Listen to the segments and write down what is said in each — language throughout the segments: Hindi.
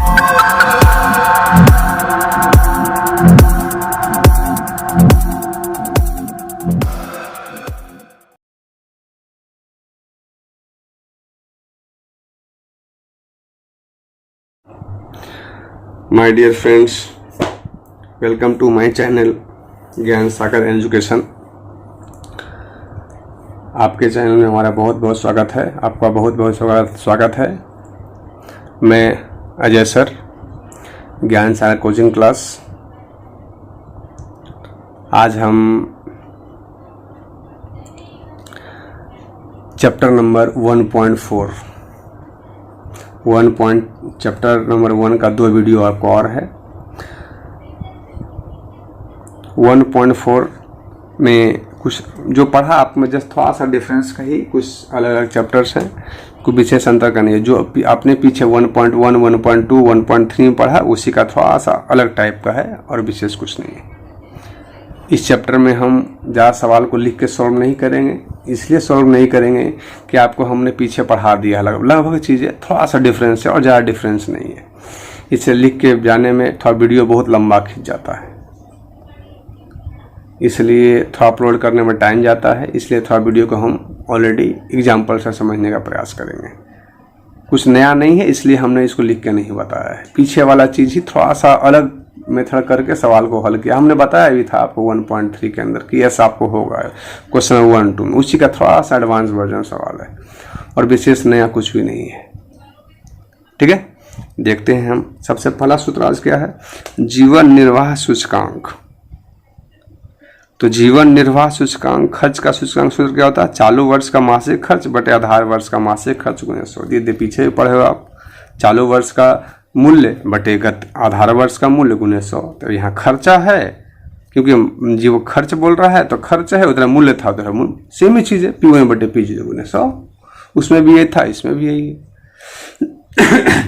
My dear friends, welcome to my channel ज्ञान सागर एजुकेशन। आपके चैनल में हमारा बहुत बहुत स्वागत है। आपका बहुत बहुत स्वागत है। मैं अजय सर, ज्ञान सागर कोचिंग क्लास। आज हम चैप्टर नंबर 1.4 चैप्टर नंबर 1 का 2 वीडियो आपको और है। 1.4 में कुछ जो पढ़ा आप में जस्ट थोड़ा सा डिफरेंस का ही, कुछ अलग अलग चैप्टर्स हैं, कुछ विशेष अंतर का नहीं है। जो आपने पीछे 1.1, 1.2, 1.3 में पढ़ा उसी का थोड़ा सा अलग टाइप का है और विशेष कुछ नहीं है। इस चैप्टर में हम ज़्यादा सवाल को लिख के सॉल्व नहीं करेंगे, इसलिए सॉल्व नहीं करेंगे कि आपको हमने पीछे पढ़ा दिया लगभग चीज़ें, थोड़ा सा डिफरेंस है और ज़्यादा डिफरेंस नहीं है। इसे लिख के जाने में थोड़ा वीडियो बहुत लंबा खिंच जाता है, इसलिए थोड़ा अपलोड करने में टाइम जाता है। इसलिए थोड़ा वीडियो को हम ऑलरेडी एग्जाम्पल से समझने का प्रयास करेंगे। कुछ नया नहीं है, इसलिए हमने इसको लिख के नहीं बताया है। पीछे वाला चीज़ ही थोड़ा सा अलग मेथड करके सवाल को हल किया। हमने बताया भी था आपको 1.3 के अंदर कि ऐसा आपको होगा क्वेश्चन 1-2 में, उसी का थोड़ा सा एडवांस वर्जन सवाल है और विशेष नया कुछ भी नहीं है। ठीक है, देखते हैं हम। सबसे पहला सूत्र आज क्या है? जीवन निर्वाह सूचकांक। तो जीवन निर्वाह सूचकांक, खर्च का सूचकांक सूत्र क्या होता है? चालू वर्ष का मासिक खर्च बटे आधार वर्ष का मासिक खर्च गुणे 100। ये पीछे भी पढ़े हो आप। चालू वर्ष का मूल्य बटे आधार वर्ष का मूल्य गुणे 100। तो यहाँ खर्चा है, क्योंकि जी वो खर्च बोल रहा है तो खर्च है, उधर मूल्य था उधर मूल्य, सेम ही चीज़ है। P1 बटे P0 गुणे 100, उसमें भी यही था, इसमें भी यही है।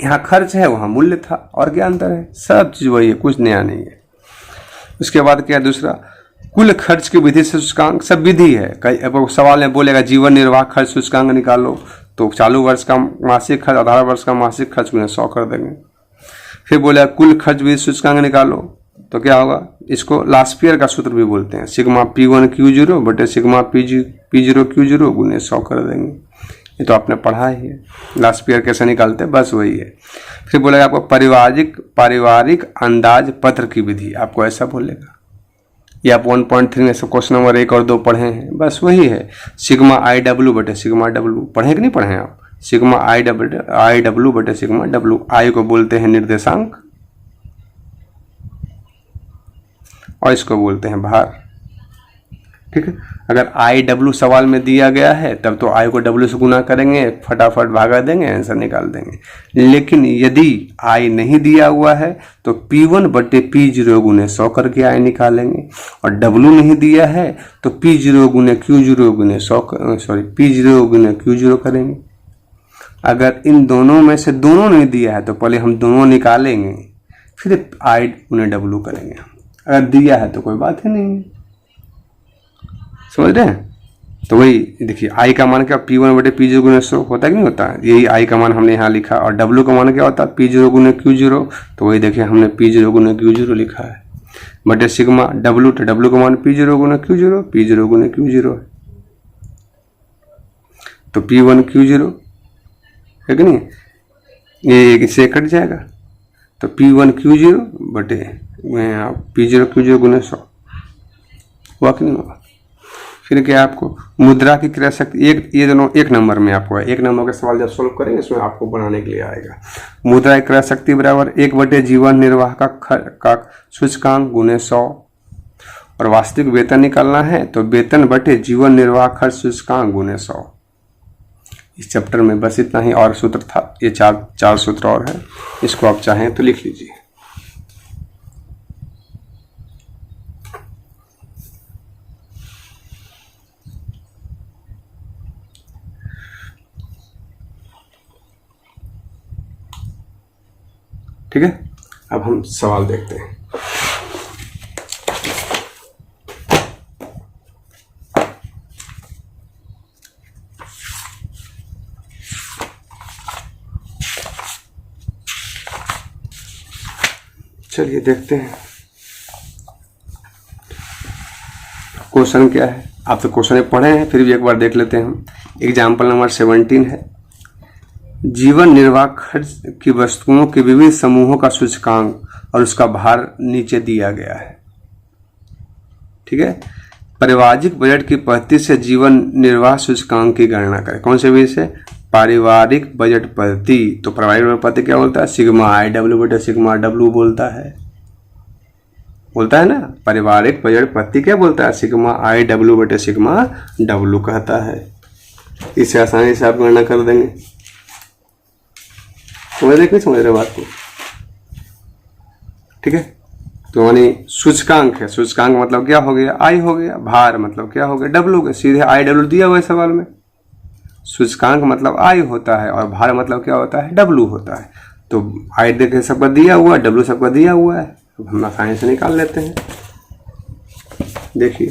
यहाँ खर्च है, वहाँ मूल्य था, और क्या अंतर है? सब चीज़ वही है, कुछ नया नहीं है। उसके बाद क्या दूसरा? कुल खर्च की विधि से सूचकांक, सब विधि है। कई सवाल में बोलेगा जीवन निर्वाह खर्च सूचकांक निकालो, तो चालू वर्ष का मासिक खर्च आधार वर्ष का मासिक खर्च गुणे 100 कर देंगे। फिर बोलेगा कुल खर्च विधि सूचकांक निकालो, तो क्या होगा? इसको लास्पियर का सूत्र भी बोलते हैं। सिग्मा P1 Q0 बटे सिग्मा P0 Q0 गुणे 100 कर देंगे। ये तो आपने पढ़ा ही है, लास्पियर कैसे निकालते हैं, बस वही है। फिर बोलेगा आपको पारिवारिक अंदाज पत्र की विधि, आपको ऐसा बोलेगा। ये आप 1.3 में सब क्वेश्चन नंबर 1 और 2 पढ़े हैं, बस वही है। सिग्मा IW बटे सिग्मा W, पढ़े कि नहीं पढ़े आप? सिग्मा IW बटे सिग्मा W। आई को बोलते हैं निर्देशांक और इसको बोलते हैं भार। ठीक है, अगर IW सवाल में दिया गया है तब तो I को W से गुना करेंगे, फटाफट भागा देंगे, आंसर निकाल देंगे। लेकिन यदि I नहीं दिया हुआ है तो P1 बटे P0 गुने 100 करके I निकालेंगे, और W नहीं दिया है तो P0 गुने Q0 गुने 100 P0 गुने Q0 करेंगे। अगर इन दोनों में से दोनों नहीं दिया है तो पहले हम दोनों निकालेंगे, फिर I गुने W करेंगे। अगर दिया है तो कोई बात ही नहीं है, समझ रहे हैं? तो वही देखिए, I का मान क्या? P1 बटे P0 गुने 100 होता है कि नहीं होता है? यही I का मान हमने यहाँ लिखा। और W का मान क्या होता है? P0 गुने Q0। तो वही देखिए हमने P0 गुने Q0 लिखा है बटे सिग्मा W। तो W का मान P0 गुने Q0, P0 गुने Q0 है, तो P1 Q0 है कि नहीं? ये इससे कट जाएगा, तो P1 Q0 बटे P0 Q0 गुने 100 हुआ कि नहीं हुआ? फिर क्या आपको मुद्रा की क्रय शक्ति, ये दोनों 1 नंबर में आपको है। 1 नंबर का सवाल जब सोल्व करेंगे इसमें आपको बनाने के लिए आएगा। मुद्रा की क्रय शक्ति बराबर 1 बटे जीवन निर्वाह का सूचकांक गुणे 100, और वास्तविक वेतन निकालना है तो वेतन बटे जीवन निर्वाह खर्च सूचकांक गुणे 100। इस चैप्टर में बस इतना ही, और सूत्र था, ये चार सूत्र और है, इसको आप चाहें तो लिख लीजिए। ठीक है, अब हम सवाल देखते हैं। चलिए देखते हैं क्वेश्चन क्या है। आप तो क्वेश्चन पढ़े हैं, फिर भी एक बार देख लेते हैं हम। एग्जाम्पल नंबर 17 है, जीवन निर्वाह खर्च की वस्तुओं के विविध समूहों का सूचकांक और उसका भार नीचे दिया गया है। ठीक है, पारिवारिक बजट की पद्धति से जीवन निर्वाह सूचकांक की गणना करें। कौन से विधि से? पारिवारिक बजट पद्धति। तो पारिवारिक बजट पद्धति क्या बोलता है? सिग्मा आई डब्ल्यू बटे सिग्मा डब्ल्यू बोलता है ना। पारिवारिक बजट पद्धति क्या बोलता है? सिग्मा आई डब्ल्यू बटे सिग्मा डब्ल्यू कहता है। इससे आसानी से आप गणना कर देंगे। समझ रहे कि नहीं समझ रहे बात को? ठीक है, तो यानी सूचकांक है। सूचकांक मतलब क्या हो गया? आई हो गया। भार मतलब क्या हो गया? डब्ल्यू के। सीधे आई डब्ल्यू दिया हुआ है सवाल में। सूचकांक मतलब आई होता है और भार मतलब क्या होता है? डब्ल्यू होता है। तो आई देखे सबका दिया हुआ है, डब्ल्यू सबका दिया हुआ है, तो हम आसानी से निकाल लेते हैं। देखिए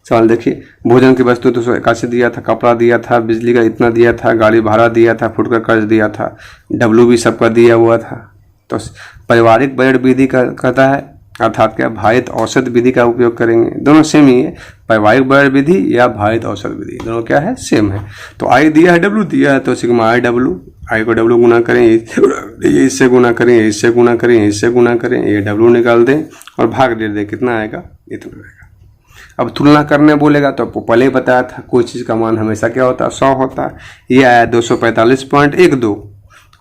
सवाल देखिए, भोजन की वस्तु 281 दिया था, कपड़ा दिया था, बिजली का इतना दिया था, गाड़ी भाड़ा दिया था, फुट का कर्ज दिया था, डब्ल्यू भी सबका दिया हुआ था। तो पारिवारिक बजट विधि का कहता है, अर्थात क्या? भारित औसत विधि का उपयोग करेंगे। दोनों सेम ही है, पारिवारिक बजट विधि या भारित औसत विधि, दोनों क्या है? सेम है। तो आई दिया है, डब्ल्यू दिया है, तो सिग्मा आई डब्ल्यू, आई को डब्ल्यू गुना करें, ये इससे गुना करें, इससे गुना करें, इससे गुना करें, ये डब्ल्यू निकाल दें और भाग दे दें, कितना आएगा? इतना आएगा। अब तुलना करने बोलेगा तो आपको पहले ही बताया था, कोई चीज़ का मान हमेशा क्या होता है? 100 होता है। ये आया 245.12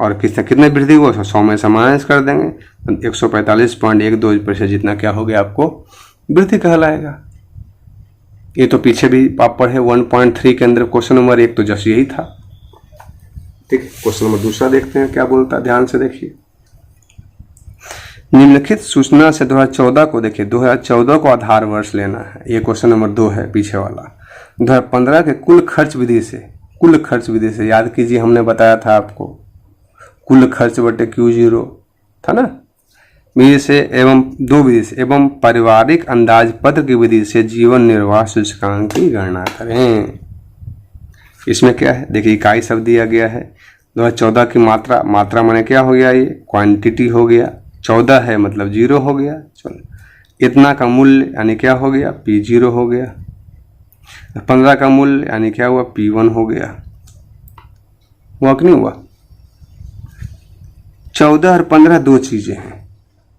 और कितने वृद्धि हुआ? 100 में से माइनस कर देंगे, 145.12% जितना क्या हो गया आपको? वृद्धि कहलाएगा। ये तो पीछे भी आप पढ़े 1.3 के अंदर क्वेश्चन नंबर 1 तो जस्ट यही था। ठीक है, क्वेश्चन नंबर दूसरा देखते हैं क्या बोलता है, ध्यान से देखिए। निम्नलिखित सूचना से 2014 को देखिए, 2014 को आधार वर्ष लेना है। ये क्वेश्चन नंबर 2 है पीछे वाला। 2015 के कुल खर्च विधि से याद कीजिए, हमने बताया था आपको कुल खर्च बटे Q0 था ना, विधि से एवं 2 विधि से एवं पारिवारिक अंदाज पत्र की विधि से जीवन निर्वाह सूचकांक की गणना करें। इसमें क्या है? देखिए इकाई सब दिया गया है। 2014 की मात्रा माने क्या हो गया? ये क्वांटिटी हो गया। 14 है मतलब 0 हो गया। चलो, इतना का मूल्य यानी क्या हो गया? P0 हो गया। 15 का मूल्य यानी क्या हुआ? P1 हो गया। हुआ कि नहीं हुआ? 14 और 15 दो चीजें हैं।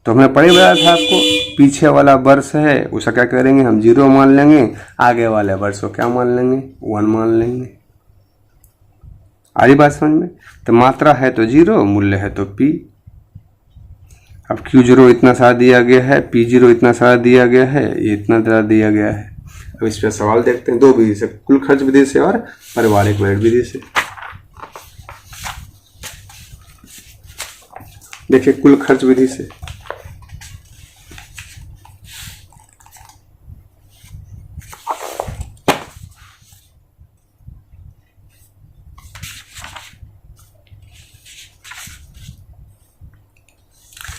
तो हमने पढ़े बताया था आपको, पीछे वाला वर्ष है उसका क्या करेंगे? हम 0 मान लेंगे, आगे वाले वर्ष को क्या मान लेंगे? 1 मान लेंगे। आ रही बात समझ में? तो मात्रा है तो 0, मूल्य है तो P। अब Q0 इतना सारा दिया गया है, P0 इतना सारा दिया गया है, ये इतना सारा दिया गया है। अब इस पर सवाल देखते हैं 2 विधि से, कुल खर्च विधि से और पारिवारिक बजट विधि से। देखिए कुल खर्च विधि से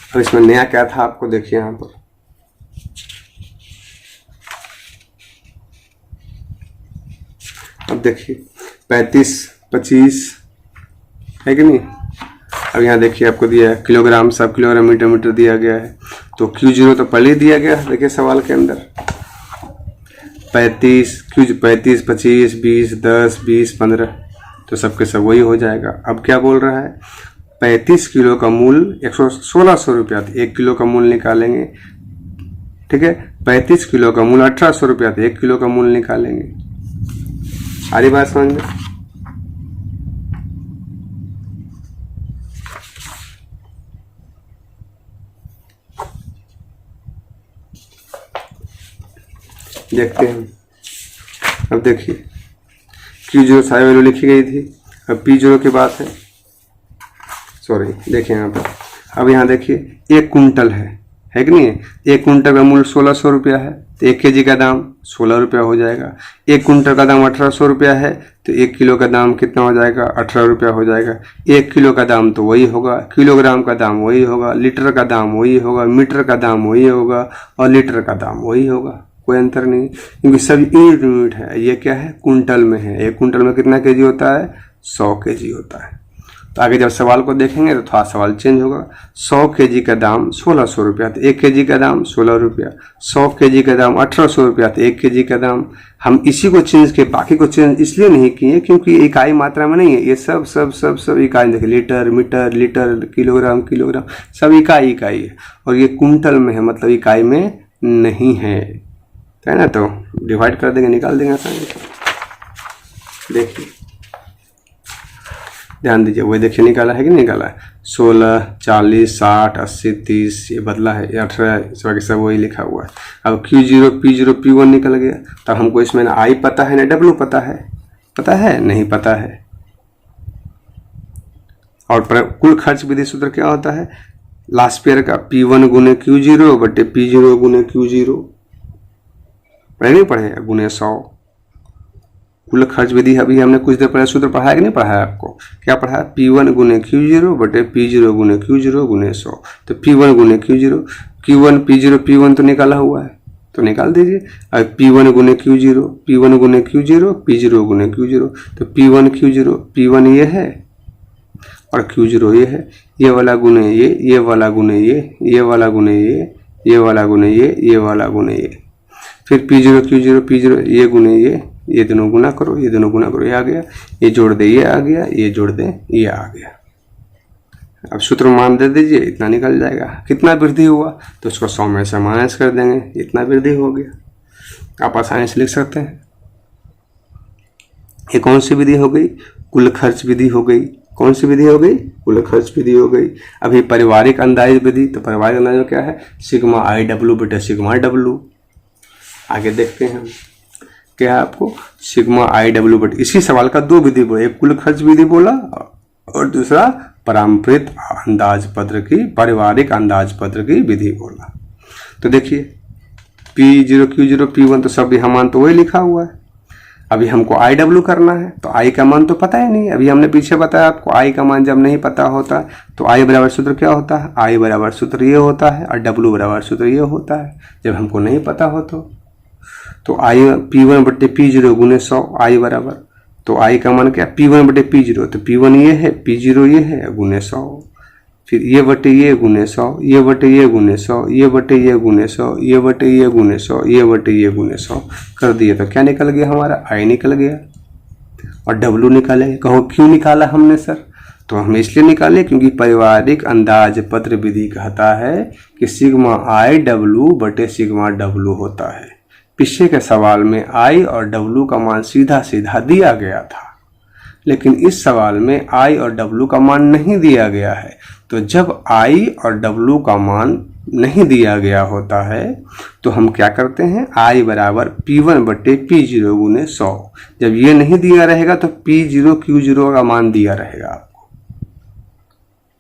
अब इसमें नया क्या था आपको देखिए यहां पर, अब देखिए 35, 25 है कि नहीं। अब यहाँ देखिए आपको दिया है किलोग्राम, सब किलोग्राम, मीटर मीटर दिया गया है। तो Q0 तो पहले ही दिया गया है, देखिए सवाल के अंदर 35, 25, 20, 10, 20, 15, तो सबके सब वही हो जाएगा। अब क्या बोल रहा है? 35 किलो का मूल्य 1600 रुपया था, 1 किलो का मूल्य निकालेंगे। ठीक है, 35 किलो का मूल्य 1800 रुपया था, 1 किलो का मूल्य निकालेंगे। आ रही बात समझ में? देखते हैं। अब देखिए Q0 सारी वैल्यू लिखी गई थी, अब P0 की बात है, सॉरी देखिए यहाँ पर। अब यहाँ देखिए 1 कुंटल है कि नहीं है? 1 कुंटल का मूल्य 1600 रुपया है, तो 1 kg का दाम 16 रुपया हो जाएगा। 1 कुंटल का दाम 1800 रुपया है, तो 1 किलो का दाम कितना हो जाएगा? 18 रुपया हो जाएगा। 1 किलो का दाम तो वही होगा, किलोग्राम का दाम वही होगा, लीटर का दाम वही होगा, मीटर का दाम वही होगा और लीटर का दाम वही होगा, कोई अंतर नहीं, क्योंकि सभी यूनिट है। ये क्या है? कुंटल में है। 1 कुंटल में कितना kg होता है? 100 kg होता है। तो आगे जब सवाल को देखेंगे तो थोड़ा सवाल चेंज होगा। 100 kg का दाम 1600 रुपया, तो 1 kg का दाम 16 रुपया। 100 kg का दाम 1800 रुपया, तो 1 kg का दाम। हम इसी को चेंज किए, बाकी को चेंज इसलिए नहीं किए क्योंकि इकाई मात्रा में नहीं है, ये सब सब सब सब इकाई। देखिए litre, metre, litre, kilogram, kilogram, सब इकाई इकाई है। और ये कुंटल में है, मतलब इकाई में नहीं है ना। तो डिवाइड कर देंगे, निकाल देंगे आसानी से। देखिए ध्यान दीजिए, वही देखिए निकाला है कि नहीं निकाला है। 16, 40, 60, 80, 30 ये बदला है, ये 18 इस वक्त सब वही लिखा हुआ है। अब Q0, P0, P1 निकल गया। तब हमको इसमें ना I पता है ना W पता है, पता है नहीं पता है। और कुल खर्च विधि सूत्र क्या होता है, लास्ट पेयर का P1 गुने Q0 बटे P0 गुने Q0, पढ़े नहीं पढ़े, गुने 100। कुल खर्च विधि अभी हमने कुछ देर पहले सूत्र पढ़ाया कि नहीं पढ़ाया आपको, क्या पढ़ाया, P1 गुने Q0 बटे P0 गुने Q0 गुने 100। तो P1 गुने Q0, Q1 P0 P1 तो निकाला हुआ है, तो निकाल दीजिए। अब P1 गुने Q0, P1 गुने Q0, P0 गुने Q0, तो P1 Q0, P1 ये है और Q0 ये है, ये वाला गुने ये वाला गुने ये वाला गुने ये वाला गुने ये वाला गुने ये, फिर P0 Q0 P0 ये गुने ये दोनों गुना करो, ये दोनों गुना करो, ये आ गया, ये जोड़ दे ये आ गया, ये जोड़ दे ये आ गया। अब सूत्र मान दे दीजिए, इतना निकल जाएगा। कितना वृद्धि हुआ तो उसको 100 में से माइनस कर देंगे, इतना वृद्धि हो गया। आप आसानी से लिख सकते हैं। ये कौन सी विधि हो गई, कुल खर्च विधि हो गई। कौन सी विधि हो गई, कुल खर्च विधि हो गई। अभी पारिवारिक अंदाज विधि, तो पारिवारिक अंदाज में क्या है, सिग्मा IW बटे सिग्मा W। आगे देखते हैं हम क्या है, आपको सिग्मा IW बटे, इसी सवाल का दो विधि बोला, एक कुल खर्च विधि बोला और दूसरा पारंपरिक अंदाज पत्र की, पारिवारिक अंदाज पत्र की विधि बोला। तो देखिए P0 Q0 P1 तो सब यहाँ मान तो वही लिखा हुआ है। अभी हमको IW करना है, तो I का मान तो पता ही नहीं। अभी हमने पीछे बताया आपको, I का मान जब नहीं पता होता तो I बराबर सूत्र क्या होता है, I बराबर सूत्र ये होता है और W बराबर सूत्र ये होता है। जब हमको नहीं पता हो तो I P1 बटे P0 गुने 100 I बराबर, तो I का मान क्या, P1 बटे P0, तो P1 ये है, P0 ये है, गुने 100, फिर ये बटे ये गुने 100, ये बटे ये गुने 100, ये बटे ये गुने 100, ये बटे ये गुने 100, ये बटे ये गुने 100 कर दिए। तो क्या निकल गया हमारा, I निकल गया और W निकाले। कहो क्यों निकाला हमने सर, तो हम इसलिए निकाले क्योंकि पारिवारिक अंदाज पत्र विधि कहता है कि सिग्मा IW बटे सिग्मा W होता है। पीछे के सवाल में I और W का मान सीधा सीधा दिया गया था, लेकिन इस सवाल में I और W का मान नहीं दिया गया है। तो जब I और W का मान नहीं दिया गया होता है तो हम क्या करते हैं, I बराबर P1 बटे P0 गुने 100। जब ये नहीं दिया रहेगा तो P0 Q0 का मान दिया रहेगा आपको,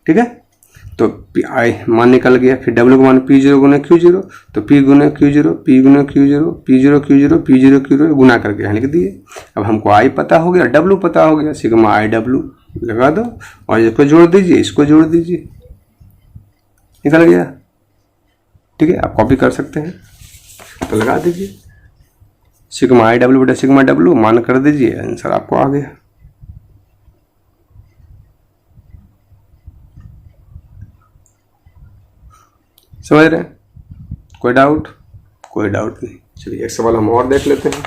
ठीक है। तो I मान निकल गया, फिर W का मान P0 गुने Q0, तो P गुने Q0, P गुने Q0, P0 Q0, P0 Q0 गुना करके यहाँ लिख दिए। अब हमको I पता हो गया, W पता हो गया, सिग्मा IW लगा दो और इसको जोड़ दीजिए, इसको जोड़ दीजिए, निकल गया, ठीक है। आप कॉपी कर सकते हैं, तो लगा दीजिए सिग्मा IW बटे सिग्मा W, मान कर दीजिए, आंसर आपको आ गया। समझ रहे हैं, कोई डाउट, कोई डाउट नहीं। चलिए एक सवाल हम और देख लेते हैं।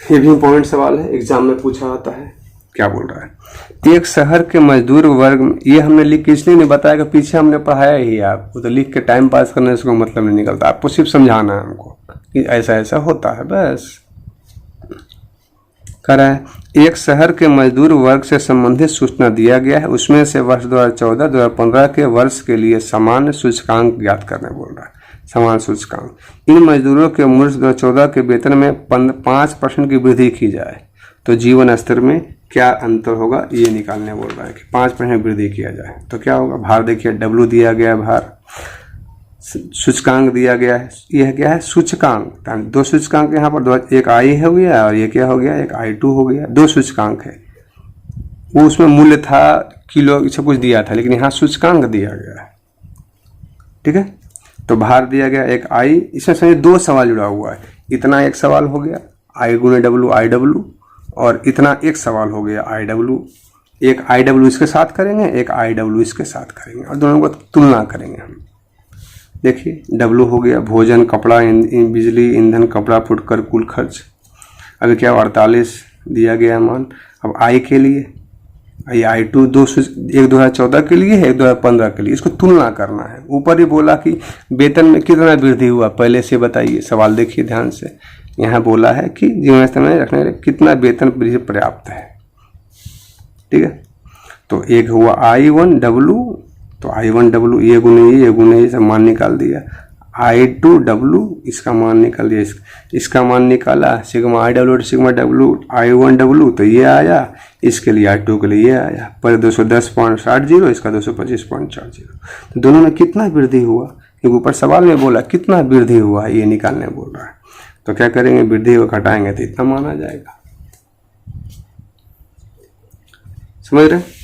ये भी इम्पोर्टेंट सवाल है, एग्जाम में पूछा जाता है। क्या बोल रहा है, एक शहर के मजदूर वर्ग, ये हमने लिख के इसलिए नहीं बताया कि पीछे हमने पढ़ाया ही है आपको, तो लिख के टाइम पास करने से कोई मतलब नहीं निकलता। आपको सिर्फ समझाना है हमको कि ऐसा ऐसा होता है, बस। कह रहा है एक शहर के मजदूर वर्ग से संबंधित सूचना दिया गया है, उसमें से वर्ष 2014-2015 के वर्ष के लिए सामान्य सूचकांक ज्ञात करने बोल रहा है। सामान्य सूचकांक, इन मजदूरों के वर्ष 2014 के वेतन में 5% की वृद्धि की जाए तो जीवन स्तर में क्या अंतर होगा, ये निकालने बोल रहा है कि 5% वृद्धि किया जाए तो क्या होगा। भार देखिए, W दिया गया है, भार, सूचकांक दिया गया है, यह क्या है, सूचकांक। दो सूचकांक यहाँ पर, एक I हो गया और ये क्या हो गया, एक I2 हो गया। दो सूचकांक है, वो उसमें मूल्य था किलो सब कुछ दिया था, लेकिन यहाँ सूचकांक दिया गया है, ठीक है। तो भार दिया गया एक I, इसमें समझिए दो सवाल जुड़ा हुआ है। इतना एक सवाल हो गया, I गुने W IW, और इतना एक सवाल हो गया आई डब्ल्यू, एक आई डब्ल्यू इसके साथ करेंगे, एक आई डब्ल्यू इसके साथ करेंगे और दोनों को तुलना करेंगे हम। देखिए डब्ल्यू हो गया भोजन, कपड़ा, बिजली, ईंधन, कपड़ा, फुटकर, कुल खर्च। अभी क्या 48 दिया गया मान। अब आई के लिए आई टू एक 2014 के लिए है, एक 2015 के लिए, इसको तुलना करना है। ऊपर ही बोला कि वेतन में कितना वृद्धि हुआ, पहले से बताइए। सवाल देखिए ध्यान से, यहाँ बोला है कि जीवन स्तर में रखने के लिए कितना वेतन वृद्धि पर्याप्त है। ठीक है, तो एक हुआ I1W, तो I1W ये गुणे ये सब मान निकाल दिया। I2W इसका मान निकाल दिया, इसका मान निकाला, sigma I W sigma W I1W तो ये आया, इसके लिए I2 के लिए ये आया। पर 210.60, इसका 225.40, तो दोनों में कितना वृद्धि हुआ, क्योंकि ऊपर सवाल में बोला कितना वृद्धि हुआ ये निकालने बोल रहा है। तो क्या करेंगे, वृद्धि को घटाएंगे तो इतना मान आ जाएगा। समझ रहे?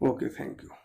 Okay, thank you.